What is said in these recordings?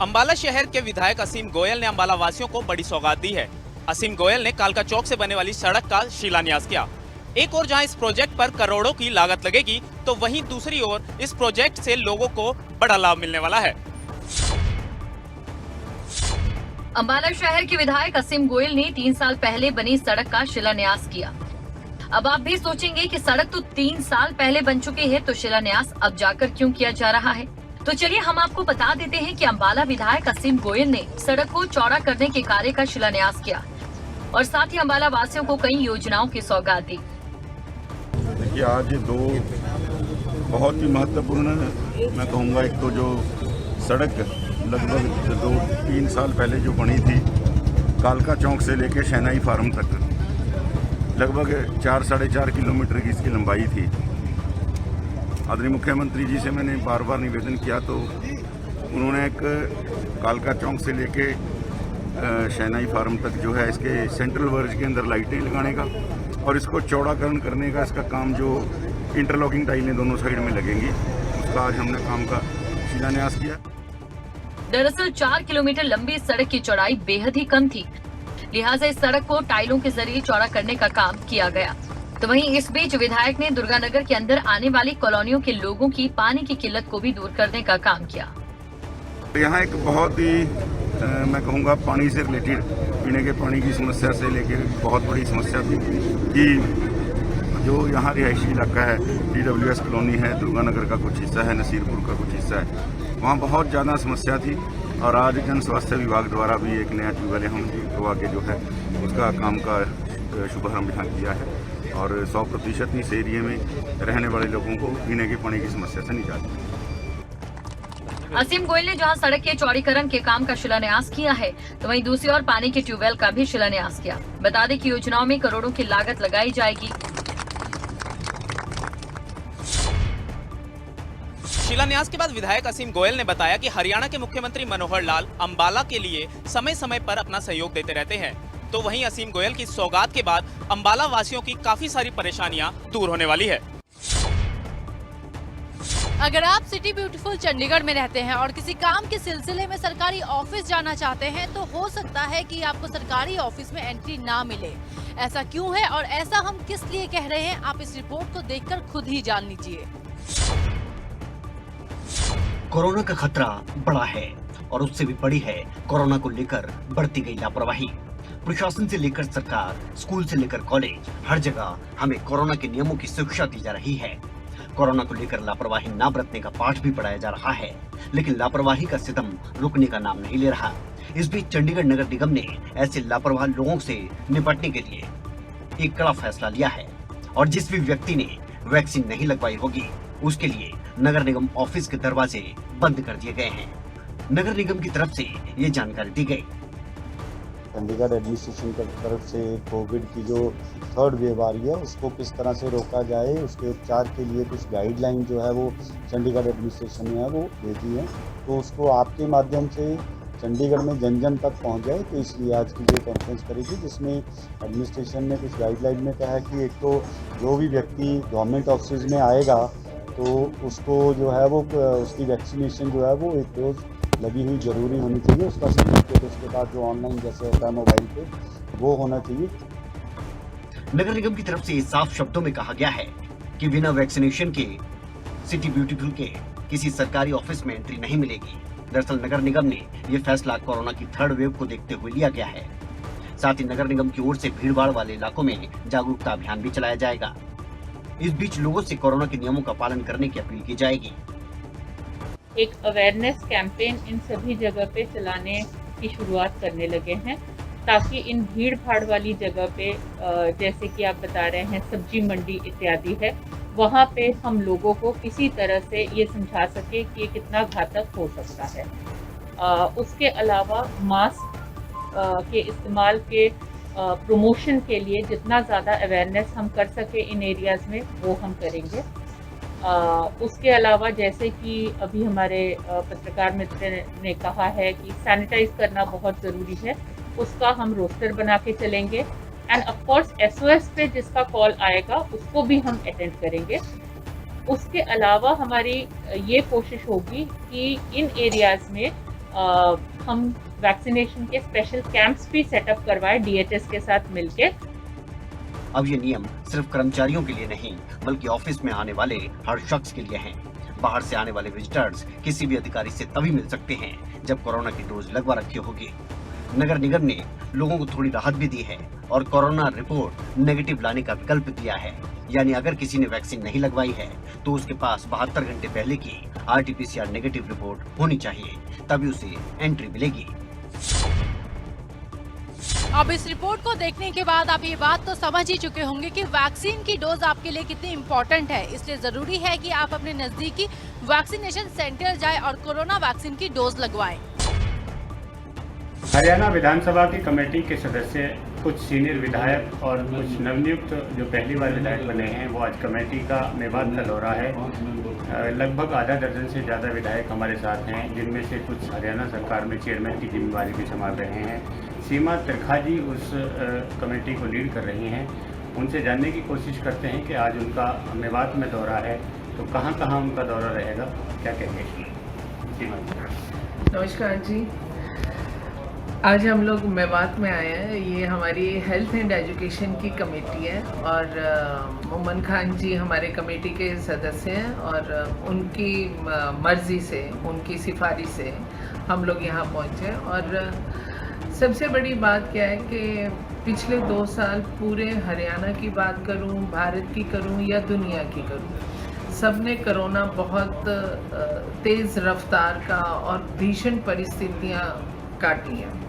अंबाला शहर के विधायक असीम गोयल ने अंबाला वासियों को बड़ी सौगात दी है। असीम गोयल ने कालका चौक से बनने वाली सड़क का शिलान्यास किया। एक ओर जहां इस प्रोजेक्ट पर करोड़ों की लागत लगेगी, तो वहीं दूसरी ओर इस प्रोजेक्ट से लोगों को बड़ा लाभ मिलने वाला है। अंबाला शहर के विधायक असीम गोयल ने 3 साल पहले बनी सड़क का शिलान्यास किया। अब आप भी सोचेंगे कि सड़क तो 3 साल पहले बन चुकी है, तो शिलान्यास अब जाकर क्यों किया जा रहा है? तो चलिए हम आपको बता देते हैं कि अंबाला विधायक असीम गोयल ने सड़क को चौड़ा करने के कार्य का शिलान्यास किया और साथ ही अंबाला वासियों को कई योजनाओं की सौगात दी। देखिए, आज दो बहुत ही महत्वपूर्ण, मैं कहूँगा, एक तो जो सड़क लगभग 2-3 साल पहले जो बनी थी, कालका चौक से लेके शहनाई फार्म तक लगभग 4-4.5 किलोमीटर की इसकी लंबाई थी। आदरणीय मुख्यमंत्री जी से मैंने बार बार निवेदन किया, तो उन्होंने एक कालका चौक से लेके शहनाई फार्म तक जो है इसके सेंट्रल वर्ज के अंदर लाइटें लगाने का और इसको चौड़ाकरण करने का, इसका काम जो इंटरलॉकिंग टाइलें दोनों साइड में लगेंगी, उसका आज हमने काम का शिलान्यास किया। दरअसल 4 किलोमीटर लंबी इस सड़क की चौड़ाई बेहद ही कम थी, लिहाजा इस सड़क को टाइलों के जरिए चौड़ा करने का काम किया गया। तो वहीं इस बीच विधायक ने दुर्गानगर के अंदर आने वाली कॉलोनियों के लोगों की पानी की किल्लत को भी दूर करने का काम किया। यहाँ एक बहुत ही मैं कहूँगा पानी से रिलेटेड, पीने के पानी की समस्या से लेकर बहुत बड़ी समस्या थी कि जो यहाँ रिहायशी इलाका है, DWS कॉलोनी है, दुर्गानगर का कुछ हिस्सा है, नसीरपुर का कुछ हिस्सा है, वहाँ बहुत ज़्यादा समस्या थी। और आज जन स्वास्थ्य विभाग द्वारा भी एक नया ट्यूबवेल हम करवा के जो है उसका काम का शुभारंभ यहाँ किया है और 100% इस एरिया में रहने वाले लोगों को पीने के पानी की समस्या से निजात मिली। असीम गोयल ने जहां सड़क के चौड़ीकरण के काम का शिलान्यास किया है, तो वहीं दूसरी ओर पानी के ट्यूबवेल का भी शिलान्यास किया। बता दें कि योजनाओं में करोड़ों की लागत लगाई जाएगी। शिलान्यास के बाद विधायक असीम गोयल ने बताया कि हरियाणा के मुख्यमंत्री मनोहर लाल अंबाला के लिए समय समय पर अपना सहयोग देते रहते हैं। तो वहीं असीम गोयल की सौगात के बाद अंबाला वासियों की काफी सारी परेशानियां दूर होने वाली है। अगर आप सिटी ब्यूटीफुल चंडीगढ़ में रहते हैं और किसी काम के सिलसिले में सरकारी ऑफिस जाना चाहते हैं, तो हो सकता है कि आपको सरकारी ऑफिस में एंट्री ना मिले। ऐसा क्यों है और ऐसा हम किस लिए कह रहे हैं, आप इस रिपोर्ट को देखकर खुद ही जान लीजिए। कोरोना का खतरा बड़ा है और उससे भी बड़ी है कोरोना को लेकर बढ़ती गई लापरवाही। प्रशासन से लेकर सरकार, स्कूल से लेकर कॉलेज, हर जगह हमें कोरोना के नियमों की शिक्षा दी जा रही है। कोरोना को लेकर लापरवाही ना बरतने का पाठ भी पढ़ाया जा रहा है, लेकिन लापरवाही का सितम रुकने का नाम नहीं ले रहा। इस बीच चंडीगढ़ नगर निगम ने ऐसे लापरवाह लोगों से निपटने के लिए एक कड़ा फैसला लिया है और जिस भी व्यक्ति ने वैक्सीन नहीं लगवाई होगी, उसके लिए नगर निगम ऑफिस के दरवाजे बंद कर दिए गए हैं। नगर निगम की तरफ से ये जानकारी दी गई। चंडीगढ़ एडमिनिस्ट्रेशन की तरफ से कोविड की जो 3rd वेव आ रही है, उसको किस तरह से रोका जाए, उसके उपचार के लिए कुछ गाइडलाइन जो है वो चंडीगढ़ एडमिनिस्ट्रेशन ने वो भेजी है, तो उसको आपके माध्यम से चंडीगढ़ में जन जन तक पहुंच जाए। तो इसलिए आज की जो कॉन्फ्रेंस करेगी, जिसमें एडमिनिस्ट्रेशन ने कुछ गाइडलाइन में कहा है कि एक तो जो भी व्यक्ति गवर्नमेंट ऑफिस में आएगा, तो उसको जो है वो उसकी वैक्सीनेशन जो है वो 1 डोज लगी हुई जरूरी होनी चाहिए। उसका सर्टिफिकेट उसके बाद जो ऑनलाइन जैसे होता है मोबाइल पे, वो होना चाहिए। नगर निगम की तरफ से साफ शब्दों में कहा गया है कि बिना वैक्सीनेशन के सिटी ब्यूटीफुल के किसी सरकारी ऑफिस में एंट्री नहीं मिलेगी। दरअसल नगर निगम ने यह फैसला कोरोना की 3rd वेव को देखते हुए लिया गया है। साथ ही नगर निगम की ओर से भीड़भाड़ वाले इलाकों में जागरूकता अभियान भी चलाया जाएगा। इस बीच लोगों से कोरोना के नियमों का पालन करने की अपील की जाएगी। एक अवेयरनेस कैंपेन इन सभी जगह पे चलाने की शुरुआत करने लगे हैं, ताकि इन भीड़ भाड़ वाली जगह पे, जैसे कि आप बता रहे हैं सब्जी मंडी इत्यादि है, वहाँ पे हम लोगों को किसी तरह से ये समझा सके कि ये कितना घातक हो सकता है। उसके अलावा मास्क के इस्तेमाल के प्रमोशन के लिए जितना ज़्यादा अवेयरनेस हम कर सके इन एरियाज़ में, वो हम करेंगे। उसके अलावा जैसे कि अभी हमारे पत्रकार मित्र ने कहा है कि सैनिटाइज करना बहुत ज़रूरी है, उसका हम रोस्टर बना के चलेंगे। एंड ऑफ कोर्स SOS पे जिसका कॉल आएगा उसको भी हम अटेंड करेंगे। उसके अलावा हमारी ये कोशिश होगी कि इन एरियाज़ में हम वैक्सीनेशन के स्पेशल कैंप्स भी सेटअप करवाए DHS के साथ मिलके। अब ये नियम सिर्फ कर्मचारियों के लिए नहीं बल्कि ऑफिस में आने वाले हर शख्स के लिए हैं। बाहर से आने वाले विजिटर्स किसी भी अधिकारी से तभी मिल सकते हैं जब कोरोना की डोज लगवा रखी होगी। नगर निगम ने लोगों को थोड़ी राहत भी दी है और कोरोना रिपोर्ट नेगेटिव लाने का विकल्प दिया है। यानी अगर किसी ने वैक्सीन नहीं लगवाई है तो उसके पास 72 घंटे पहले की RT-PCR नेगेटिव रिपोर्ट होनी चाहिए, तभी उसे एंट्री मिलेगी। अब इस रिपोर्ट को देखने के बाद आप ये बात तो समझ ही चुके होंगे कि वैक्सीन की डोज आपके लिए कितनी इम्पोर्टेंट है। इसलिए जरूरी है कि आप अपने नजदीकी वैक्सीनेशन सेंटर जाएं और कोरोना वैक्सीन की डोज लगवाएं। हरियाणा विधानसभा की कमेटी के सदस्य, कुछ सीनियर विधायक और कुछ नवनियुक्त जो पहली बार विधायक बने हैं, वो आज कमेटी का मेवात का दौरा है। लगभग आधा दर्जन से ज़्यादा विधायक हमारे साथ हैं, जिनमें से कुछ हरियाणा सरकार में चेयरमैन की जिम्मेदारी भी संभाल रहे हैं। सीमा त्रिखा जी उस कमेटी को लीड कर रही हैं। उनसे जानने की कोशिश करते हैं कि आज उनका मेवात में दौरा है तो कहाँ कहाँ उनका दौरा रहेगा, क्या कहेंगे। सीमा जी। नमस्कार जी, आज हम लोग मेवात में आए हैं। ये हमारी हेल्थ एंड एजुकेशन की कमेटी है और मोमन खान जी हमारे कमेटी के सदस्य हैं और उनकी मर्ज़ी से, उनकी सिफारिश से हम लोग यहाँ पहुँचे। और सबसे बड़ी बात क्या है कि पिछले 2 साल पूरे हरियाणा की बात करूँ, भारत की करूँ या दुनिया की करूँ, सब ने कोरोना बहुत तेज़ रफ्तार का और भीषण परिस्थितियाँ काटी हैं।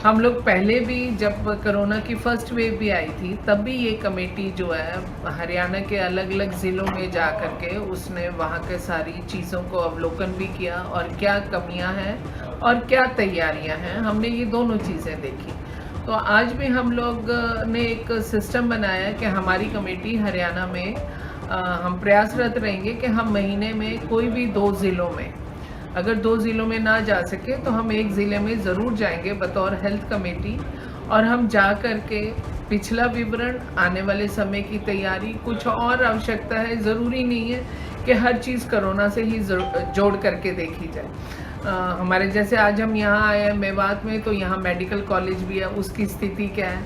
हम लोग पहले भी जब कोरोना की फर्स्ट वेव भी आई थी तब भी ये कमेटी जो है हरियाणा के अलग अलग ज़िलों में जा कर के उसने वहाँ के सारी चीज़ों को अवलोकन भी किया और क्या कमियां हैं और क्या तैयारियां हैं, हमने ये दोनों चीज़ें देखी। तो आज भी हम लोग ने एक सिस्टम बनाया कि हमारी कमेटी हरियाणा में हम प्रयासरत रहेंगे कि हम महीने में कोई भी 2 ज़िलों में, अगर 2 ज़िलों में ना जा सके तो हम एक ज़िले में ज़रूर जाएंगे बतौर हेल्थ कमेटी और हम जा कर के पिछला विवरण, आने वाले समय की तैयारी, कुछ और आवश्यकता है, ज़रूरी नहीं है कि हर चीज़ कोरोना से ही जोड़ करके देखी जाए। हमारे जैसे आज हम यहाँ आए हैं मेवात में, तो यहाँ मेडिकल कॉलेज भी है, उसकी स्थिति क्या है,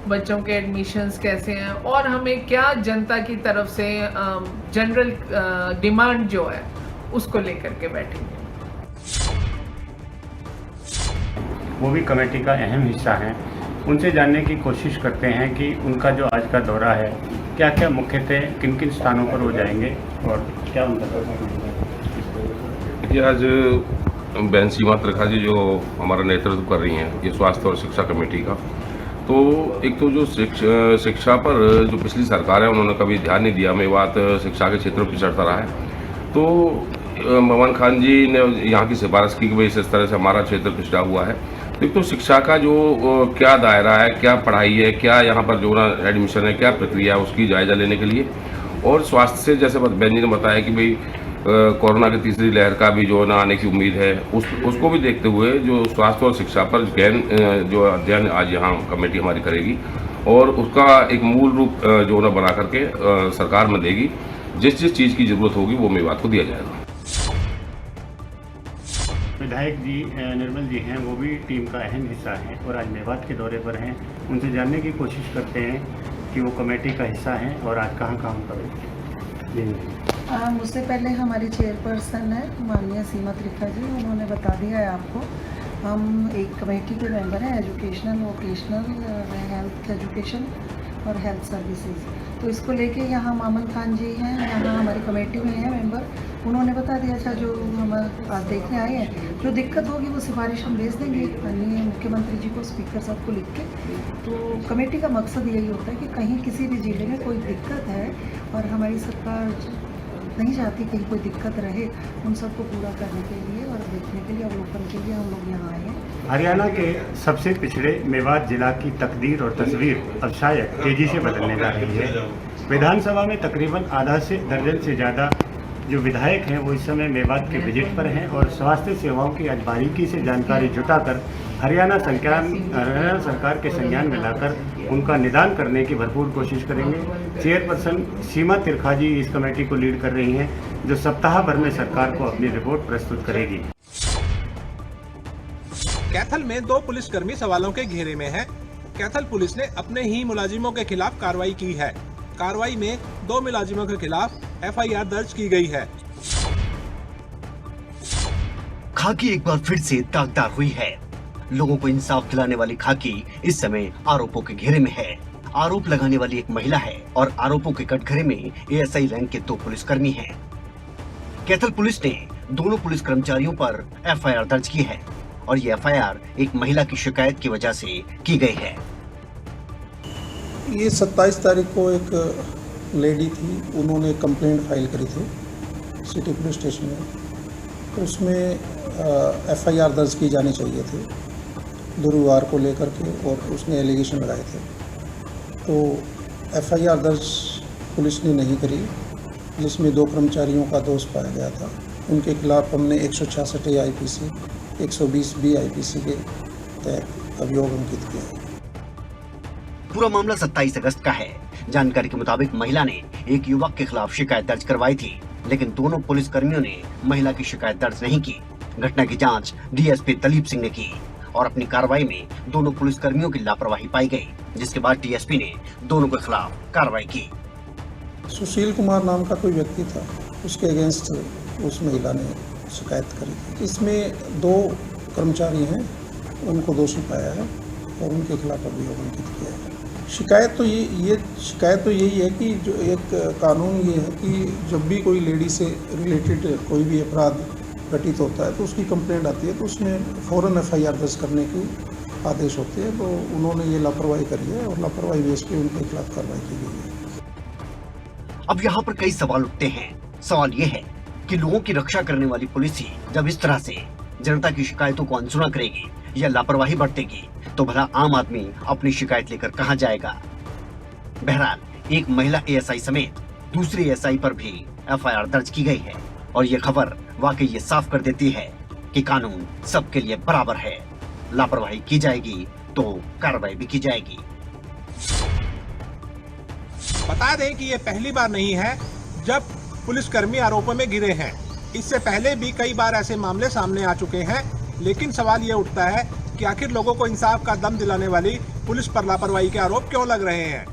बच्चों के एडमिशन्स कैसे हैं और हमें क्या जनता की तरफ से जनरल डिमांड जो है उसको लेकर के बैठेंगे। वो भी कमेटी का अहम हिस्सा हैं। उनसे जानने की कोशिश करते हैं कि उनका जो आज का दौरा है क्या क्या मुख्यतः किन किन स्थानों पर हो जाएंगे और क्या उनका दौरा है। देखिए, आज बहन सीमा त्रिखा जी जो हमारा नेतृत्व कर रही हैं, ये स्वास्थ्य और शिक्षा कमेटी का, तो एक तो जो शिक्षा पर जो पिछली सरकार है उन्होंने कभी ध्यान नहीं दिया, मेवात शिक्षा के क्षेत्र में पिछड़ता रहा है। तो मोमन खान जी ने यहाँ की सिफारिश की कि भाई इस तरह से हमारा क्षेत्र पिछड़ा हुआ है। एक तो शिक्षा का जो क्या दायरा है, क्या पढ़ाई है, क्या यहाँ पर जो ना एडमिशन है, क्या प्रक्रिया है, उसकी जायजा लेने के लिए, और स्वास्थ्य से जैसे बहन जी ने बताया कि भाई कोरोना की तीसरी लहर का भी जो ना आने की उम्मीद है, उसको भी देखते हुए जो स्वास्थ्य और शिक्षा पर गहन जो अध्ययन आज यहाँ कमेटी हमारी करेगी और उसका एक मूल रूप जो ना बना करके सरकार में देगी। जिस जिस चीज़ की ज़रूरत होगी वो मेवात को दिया जाएगा। विधायक जी निर्मल जी हैं, वो भी टीम का अहम हिस्सा हैं और आज मेवात के दौरे पर हैं। उनसे जानने की कोशिश करते हैं कि वो कमेटी का हिस्सा हैं और आज कहाँ काम करेंगे। मुझसे पहले हमारी चेयरपर्सन है माननीय सीमा त्रिखा जी, उन्होंने बता दिया है आपको। हम एक कमेटी के मेंबर हैं, एजुकेशनल, वोकेशनल, हेल्थ एजुकेशन और हेल्थ सर्विसेज। तो इसको लेके यहाँ मोमन खान जी हैं, यहाँ हमारी कमेटी में हैं मेंबर, उन्होंने बता दिया था जो हम आज देखने आए हैं, जो दिक्कत होगी वो सिफारिश हम भेज देंगे माननीय मुख्यमंत्री जी को, स्पीकर साहब को लिख के। तो कमेटी का मकसद यही होता है कि कहीं किसी भी जिले में कोई दिक्कत है और हमारी सरकार नहीं चाहती कहीं कोई दिक्कत रहे, उन सबको पूरा करने के लिए और देखने के लिए, अवलोकन के लिए हम लोग यहाँ आए हैं। हरियाणा के सबसे पिछड़े मेवात जिला की तकदीर और तस्वीर अब शायद तेजी से बदलने जा रही है। विधानसभा में तकरीबन आधा से दर्जन से ज़्यादा जो विधायक हैं वो इस समय मेवात के विजिट पर हैं और स्वास्थ्य सेवाओं की आज बारीकी से जानकारी जुटाकर हरियाणा सरकार के संज्ञान में लाकर उनका निदान करने की भरपूर कोशिश करेंगे। चेयरपर्सन सीमा त्रिखा जी इस कमेटी को लीड कर रही हैं, जो सप्ताह भर में सरकार को अपनी रिपोर्ट प्रस्तुत करेगी। कैथल में 2 पुलिसकर्मी सवालों के घेरे में हैं। कैथल पुलिस ने अपने ही मुलाजिमों के खिलाफ कार्रवाई की है। कार्रवाई में 2 मुलाजिमों के खिलाफ FIR दर्ज की गई है। खाकी एक बार फिर से दागदार हुई है। लोगों को इंसाफ दिलाने वाली खाकी इस समय आरोपों के घेरे में है। आरोप लगाने वाली एक महिला है और आरोपों के कटघरे में ASI रैंक के 2 पुलिसकर्मी हैं। कैथल पुलिस ने दोनों पुलिस कर्मचारियों पर FIR दर्ज की है और ये FIR एक महिला की शिकायत की वजह से की गई है। ये 27 तारीख को एक लेडी थी, उन्होंने कंप्लेंट फाइल करी थी सिटी पुलिस स्टेशन में, तो उसमें FIR दर्ज की जानी चाहिए थी दुर्व्यवहार को लेकर के, और उसने एलिगेशन लगाए थे। तो FIR दर्ज पुलिस ने नहीं करी, जिसमें 2 कर्मचारियों का दोष पाया गया था। उनके खिलाफ हमने 166 IPC 120B IPC के तहत अभियोग अंकित किया। पूरा मामला 27 अगस्त का है। जानकारी के मुताबिक महिला ने एक युवक के खिलाफ शिकायत दर्ज करवाई थी, लेकिन दोनों पुलिसकर्मियों ने महिला की शिकायत दर्ज नहीं की। घटना की जांच DSP दलीप सिंह ने की और अपनी कार्रवाई में दोनों पुलिसकर्मियों की लापरवाही पाई गई, जिसके बाद DSP ने दोनों के खिलाफ कार्रवाई की। सुशील कुमार नाम का कोई व्यक्ति था, उसके अगेंस्ट उस महिला ने शिकायत करी थी। इसमें 2 कर्मचारी हैं, उनको दोषी पाया है और उनके खिलाफ अभियोग अंकित किया है। शिकायत तो यही है कि जो एक कानून ये है कि जब भी कोई लेडी से रिलेटेड कोई भी अपराध घटित होता है तो उसकी कंप्लेंट आती है तो उसमें फ़ौरन FIR दर्ज करने के आदेश होते हैं। तो उन्होंने ये लापरवाही करी है और लापरवाही बेस पे उनके खिलाफ कार्रवाई की गई है। अब यहाँ पर कई सवाल उठते हैं। सवाल ये है कि लोगों की रक्षा करने वाली पुलिस ही जब इस तरह से जनता की शिकायतों को अनसुना करेगी या लापरवाही बरतेगी तो भला आम आदमी अपनी शिकायत लेकर कहां जाएगा। बहरहाल एक महिला ASI समेत दूसरी ASI पर भी FIR दर्ज की गई है और ये खबर वाकई ये साफ कर देती है कि कानून सबके लिए बराबर है। लापरवाही की जाएगी तो कार्रवाई भी की जाएगी। बता दें कि ये पहली बार नहीं है जब पुलिसकर्मी आरोपों में घिरे हैं। इससे पहले भी कई बार ऐसे मामले सामने आ चुके हैं, लेकिन सवाल ये उठता है कि आखिर लोगों को इंसाफ का दम दिलाने वाली पुलिस पर लापरवाही के आरोप क्यों लग रहे हैं।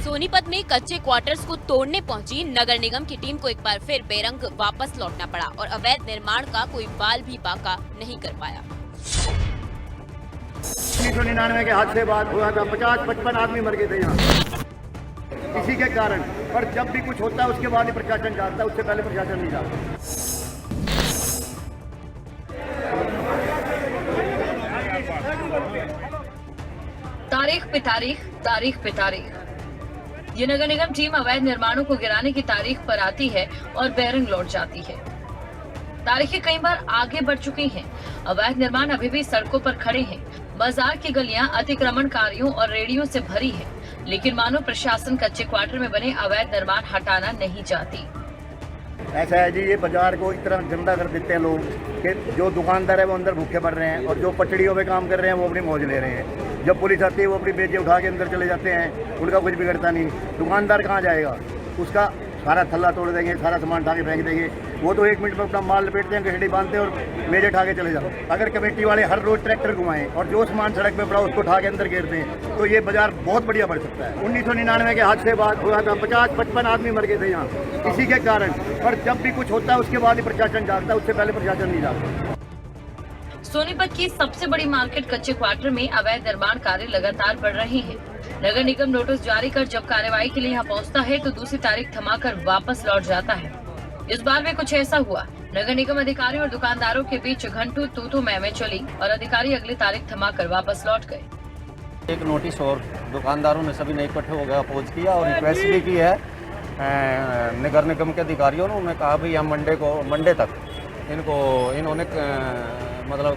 सोनीपत में कच्चे क्वार्टर्स को तोड़ने पहुंची नगर निगम की टीम को एक बार फिर बेरंग वापस लौटना पड़ा और अवैध निर्माण का कोई बाल भी बाका नहीं कर पाया। 1999 के हादसे बाद हुआ था, 50-55 आदमी मर गए थे यहाँ इसी के कारण। पर जब भी कुछ होता है उसके बाद ही प्रशासन जाता है, उससे पहले प्रशासन नहीं जाता। तारीख पे तारीख ये नगर निगम टीम अवैध निर्माणों को गिराने की तारीख पर आती है और बेरंग लौट जाती है। तारीखें कई बार आगे बढ़ चुकी हैं। अवैध निर्माण अभी भी सड़कों पर खड़े हैं। बाजार की गलियां अतिक्रमणकारियों और रेडियों से भरी है, लेकिन मानो प्रशासन कच्चे क्वार्टर में बने अवैध निर्माण हटाना नहीं चाहती। ऐसा है जी, ये बाजार को इस तरह गंदा कर देते हैं लोग कि जो दुकानदार है वो अंदर भूखे पड़ रहे हैं और जो पटड़ियों पे काम कर रहे हैं वो अपनी मौज ले रहे हैं। जब पुलिस आती है वो अपनी बेचे उठा के अंदर चले जाते हैं, उनका कुछ बिगड़ता नहीं। दुकानदार कहाँ जाएगा, उसका सारा थल्ला तोड़ देंगे, सारा सामान उठा के फेंक देंगे। वो तो 1 मिनट में अपना माल लपेटते हैं, गठड़ी बांधते हैं और मेजे उठा के चले जाओ। अगर कमेटी वाले हर रोज ट्रैक्टर घुमाएं और जो सामान सड़क पे पड़ा उसको उठा के अंदर घेर दें तो ये बाजार बहुत बढ़िया बढ़ सकता है। 1999 के हादसे बाद हुआ था, 50-55 आदमी मर गए थे यहाँ इसी के कारण। पर जब भी कुछ होता है उसके बाद ही प्रशासन जागता है, उससे पहले प्रशासन नहीं जागता। सोनीपत की सबसे बड़ी मार्केट कच्चे क्वार्टर में अवैध निर्माण कार्य लगातार बढ़ रहे हैं। नगर निगम नोटिस जारी कर जब कार्रवाई के लिए यहाँ पहुँचता है तो दूसरी तारीख थमाकर वापस लौट जाता है। इस बार भी कुछ ऐसा हुआ। नगर निगम अधिकारियों और दुकानदारों के बीच घंटों तू मैं चली और अधिकारी अगली तारीख थमाकर वापस लौट गए। एक नोटिस और दुकानदारों ने सभी ने इकट्ठे हो गए अपोज किया और रिक्वेस्ट भी की है नगर निगम के अधिकारियों ने। उन्होंने कहा भाई हम मंडे तक इन्होंने मतलब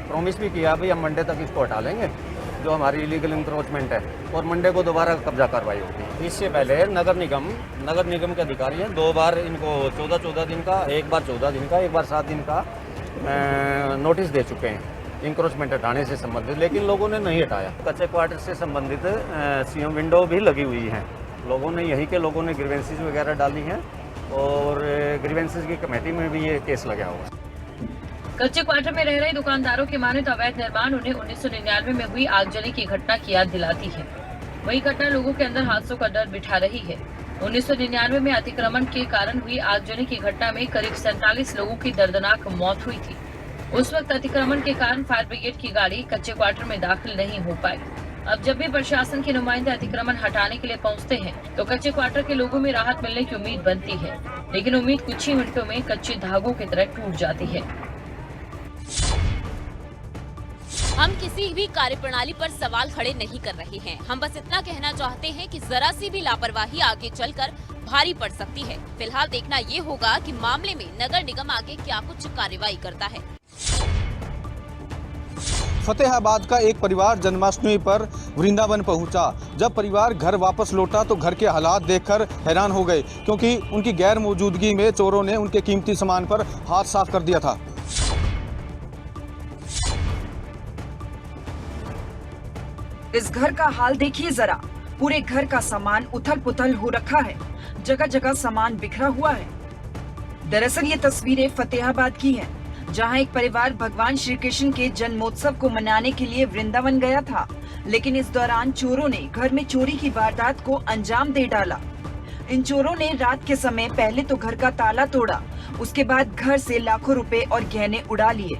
प्रॉमिस भी किया भाई हम मंडे तक इसको हटा लेंगे जो हमारी इलीगल इंक्रोचमेंट है और मंडे को दोबारा कब्जा कार्रवाई होगी। इससे पहले नगर निगम के अधिकारी हैं 2 बार इनको 14 दिन का, एक बार 14 दिन का, एक बार 7 दिन का नोटिस दे चुके हैं इंक्रोचमेंट हटाने से संबंधित, लेकिन लोगों ने नहीं हटाया। कच्चे क्वार्टर से संबंधित CM विंडो भी लगी हुई है। लोगों ने यहीं के लोगों ने ग्रीवेंसेस वगैरह डाली हैं और ग्रीवेंसेस की कमेटी में भी ये केस लगा हुआ है। कच्चे क्वार्टर में रह रहे दुकानदारों की माने तो अवैध निर्माण उन्हें 1999 में हुई आगजनी की घटना की याद दिलाती है। वही घटना लोगों के अंदर हादसों का डर बिठा रही है। 1999 में अतिक्रमण के कारण हुई आगजनी की घटना में करीब 47 लोगों की दर्दनाक मौत हुई थी। उस वक्त अतिक्रमण के कारण फायर ब्रिगेड की गाड़ी कच्चे क्वार्टर में दाखिल नहीं हो पाई। अब जब भी प्रशासन के नुमाइंदे अतिक्रमण हटाने के लिए पहुंचते हैं तो कच्चे क्वार्टर के लोगों में राहत मिलने की उम्मीद बनती है, लेकिन उम्मीद कुछ ही मिनटों में कच्चे धागों की तरह टूट जाती है। हम किसी भी कार्यप्रणाली पर सवाल खड़े नहीं कर रहे हैं। हम बस इतना कहना चाहते हैं कि जरा सी भी लापरवाही आगे चलकर भारी पड़ सकती है। फिलहाल देखना ये होगा कि मामले में नगर निगम आगे क्या कुछ कार्रवाई करता है। फतेहाबाद का एक परिवार जन्माष्टमी पर वृंदावन पहुंचा। जब परिवार घर वापस लौटा तो घर के हालात देखकर हैरान हो गए, क्योंकि उनकी गैर मौजूदगी में चोरों ने उनके कीमती सामान पर हाथ साफ कर दिया था। इस घर का हाल देखिए जरा। पूरे घर का सामान उथल पुथल हो रखा है, जगह जगह सामान बिखरा हुआ है। दरअसल ये तस्वीरें फतेहाबाद की हैं, जहां एक परिवार भगवान श्री कृष्ण के जन्मोत्सव को मनाने के लिए वृंदावन गया था, लेकिन इस दौरान चोरों ने घर में चोरी की वारदात को अंजाम दे डाला। इन चोरों ने रात के समय पहले तो घर का ताला तोड़ा, उसके बाद घर से लाखों रुपए और गहने उड़ा लिए।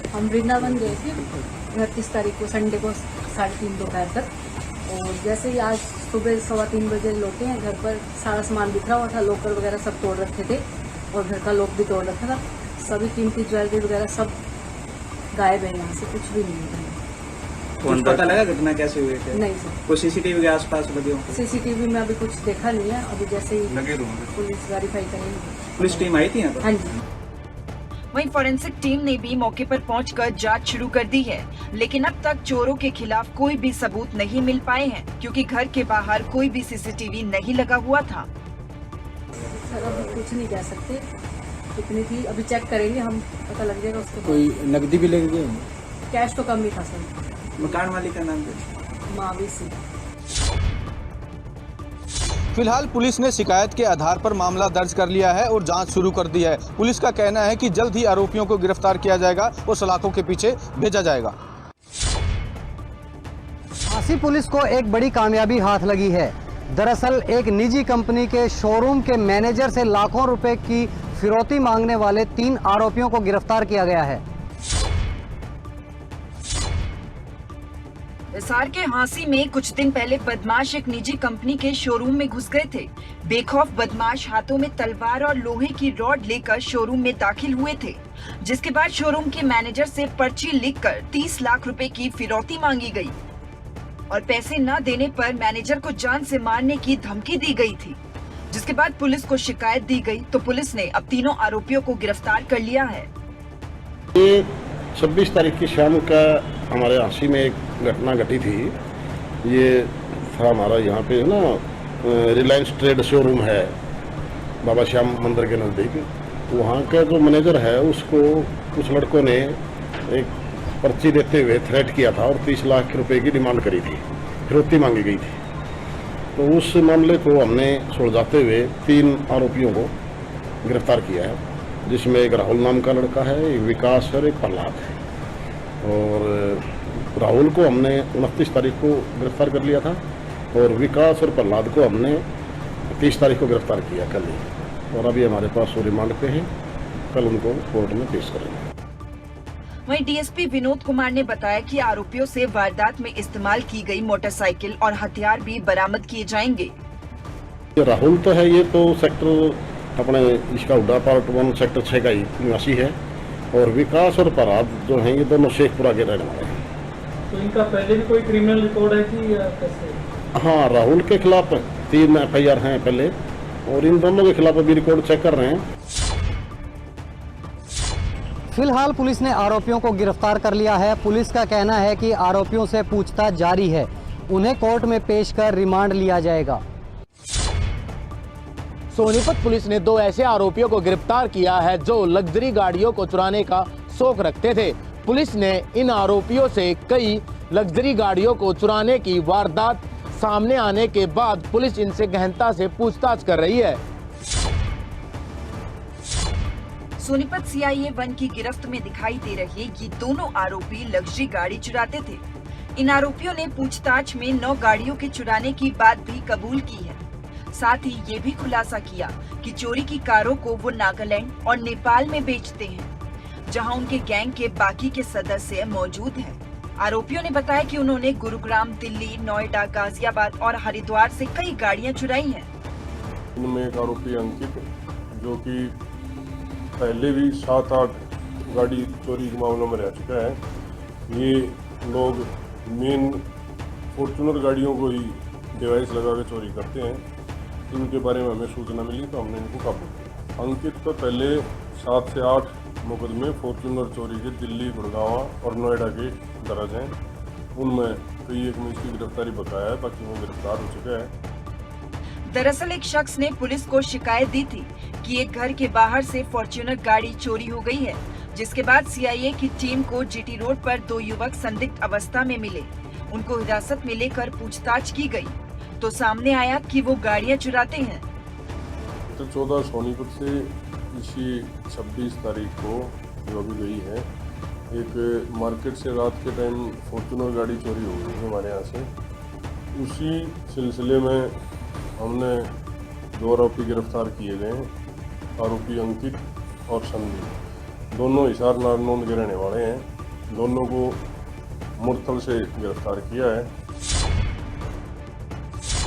हम वृंदावन गए थे 29 तारीख को, संडे को 3:30 दोपहर तक, और जैसे ही आज सुबह 2:15 बजे लौटे हैं, घर पर सारा सामान बिखरा हुआ था, लॉकर वगैरह सब तोड़ रखे थे और घर का लॉक भी तोड़ रखा था। सभी कीमती ज्वेलरी वगैरह सब गायब है, यहाँ से कुछ भी नहीं है। कुछ पता लगा घटना कैसे हुई है? नहीं सर। कोई सीसीटीवी के आसपास लगे हो? सीसीटीवी में अभी कुछ देखा नहीं है, अभी जैसे ही पुलिस वेरीफाई करेंगे। पुलिस टीम आई थी यहाँ पर? हाँ जी। वहीं फोरेंसिक टीम ने भी मौके पर पहुंचकर जांच शुरू कर दी है, लेकिन अब तक चोरों के खिलाफ कोई भी सबूत नहीं मिल पाए हैं, क्योंकि घर के बाहर कोई भी सीसीटीवी नहीं लगा हुआ था। सर अभी कुछ नहीं कह सकते, कितनी थी अभी चेक करेंगे हम, पता लग जाएगा उसके बाद। कोई नकदी भी लग गई? कैश तो कम ही था सर। मकान मालिक का नाम? मावी सिंह। फिलहाल पुलिस ने शिकायत के आधार पर मामला दर्ज कर लिया है और जांच शुरू कर दी है। पुलिस का कहना है कि जल्द ही आरोपियों को गिरफ्तार किया जाएगा और सलाखों के पीछे भेजा जाएगा। झांसी पुलिस को एक बड़ी कामयाबी हाथ लगी है। दरअसल एक निजी कंपनी के शोरूम के मैनेजर से लाखों रुपए की फिरौती मांगने वाले 3 आरोपियों को गिरफ्तार किया गया है। हिसार के हांसी में कुछ दिन पहले बदमाश एक निजी कंपनी के शोरूम में घुस गए थे। बेखौफ बदमाश हाथों में तलवार और लोहे की रॉड लेकर शोरूम में दाखिल हुए थे, जिसके बाद शोरूम के मैनेजर से पर्ची लिखकर 30 लाख रुपए की फिरौती मांगी गई और पैसे न देने पर मैनेजर को जान से मारने की धमकी दी गई थी, जिसके बाद पुलिस को शिकायत दी गई तो पुलिस ने अब तीनों आरोपियों को गिरफ्तार कर लिया है। 26 तारीख की शाम का हमारे हांसी में एक घटना घटी थी। ये था हमारा यहाँ पे ना रिलायंस ट्रेड शोरूम है बाबा श्याम मंदिर के नज़दीक। वहाँ का जो मैनेजर है उसको कुछ लड़कों ने एक पर्ची देते हुए थ्रेट किया था और 30 लाख रुपए की डिमांड करी थी, फिरौती मांगी गई थी। तो उस मामले को हमने सुलझाते हुए 3 आरोपियों को गिरफ्तार किया है, जिसमें एक राहुल नाम का लड़का है, एक विकास और एक प्रहलाद है। और राहुल को हमने 29 तारीख को गिरफ्तार कर लिया था और विकास और प्रहलाद को हमने 30 तारीख को गिरफ्तार किया कल ही, और अभी हमारे पास वो रिमांड पे हैं, कल उनको कोर्ट में पेश करेंगे। वहीं डीएसपी विनोद कुमार ने बताया कि आरोपियों से वारदात में इस्तेमाल की गई मोटरसाइकिल और हथियार भी बरामद किए जाएंगे। राहुल तो है, ये तो सेक्टर अपने इसका उड्डा पार्ट 1 सेक्टर 6 का ही निवासी है, और विकास और प्रहलाद जो हैं ये दोनों शेखपुरा के रहने वाले हैं। तो इनका पहले भी कोई क्रिमिनल रिकॉर्ड है कि या कैसे? हाँ, राहुल के खिलाफ 3 FIR हैं पहले, और इन दोनों के खिलाफ अभी रिकॉर्ड चेक कर रहे हैं। फिलहाल पुलिस ने आरोपियों को गिरफ्तार कर लिया है। पुलिस का कहना है कि आरोपियों से पूछताछ जारी है, उन्हें कोर्ट में पेश कर रिमांड लिया जाएगा। सोनीपत पुलिस ने 2 ऐसे आरोपियों को गिरफ्तार किया है जो लग्जरी गाड़ियों को चुराने का शौक रखते थे। पुलिस ने इन आरोपियों से कई लग्जरी गाड़ियों को चुराने की वारदात सामने आने के बाद पुलिस इनसे गहनता से पूछताछ कर रही है। सोनीपत सीआईए 1 की गिरफ्त में दिखाई दे रहे ये दोनों आरोपी लग्जरी गाड़ी चुराते थे। इन आरोपियों ने पूछताछ में 9 गाड़ियों के चुराने की बात भी कबूल की है। साथ ही ये भी खुलासा किया कि चोरी की कारों को वो नागालैंड और नेपाल में बेचते हैं, जहां उनके गैंग के बाकी के सदस्य मौजूद हैं। आरोपियों ने बताया कि उन्होंने गुरुग्राम, दिल्ली, नोएडा, गाजियाबाद और हरिद्वार से कई गाड़ियां चुराई हैं। इनमें एक आरोपी अंकित, जो कि पहले भी 7-8 गाड़ी चोरी के मामलों में रह चुका है। ये लोग मेन फॉर्चूनर गाड़ियों को ही डिवाइस लगा के चोरी करते हैं। इनके बारे में हमें सूचना मिली तो हमने इनको काबू किया। अंकित पर पहले 7 से 8 मुकदमे फॉर्चूनर चोरी के दिल्ली, गुड़गांव और नोएडा के दर्ज हैं। उनमें कई एक में इसकी गिरफ्तारी बकाया है, बाकी वो गिरफ्तार हो चुका है। दरअसल एक शख्स ने पुलिस को शिकायत दी थी कि एक घर के बाहर से फॉर्च्यूनर गाड़ी चोरी हो गई है, जिसके बाद सीआईए की टीम को जीटी रोड पर 2 युवक संदिग्ध अवस्था में मिले। उनको हिरासत में लेकर पूछताछ की गई तो सामने आया कि वो गाड़ियां चुराते हैं। तो 14 सोनीपत से इसी 26 तारीख को जो अभी गई है, एक मार्केट से रात के टाइम फॉर्चूनर गाड़ी चोरी हो गई है हमारे यहाँ से। उसी सिलसिले में हमने 2 आरोपी गिरफ्तार किए गए हैं। आरोपी अंकित और संदीप दोनों हिसार नारनौंद के रहने वाले हैं। दोनों को मुरथल से गिरफ्तार किया है।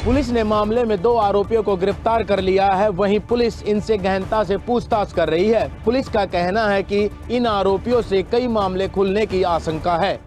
पुलिस ने मामले में 2 आरोपियों को गिरफ्तार कर लिया है। वहीं पुलिस इनसे गहनता से पूछताछ कर रही है। पुलिस का कहना है कि इन आरोपियों से कई मामले खुलने की आशंका है।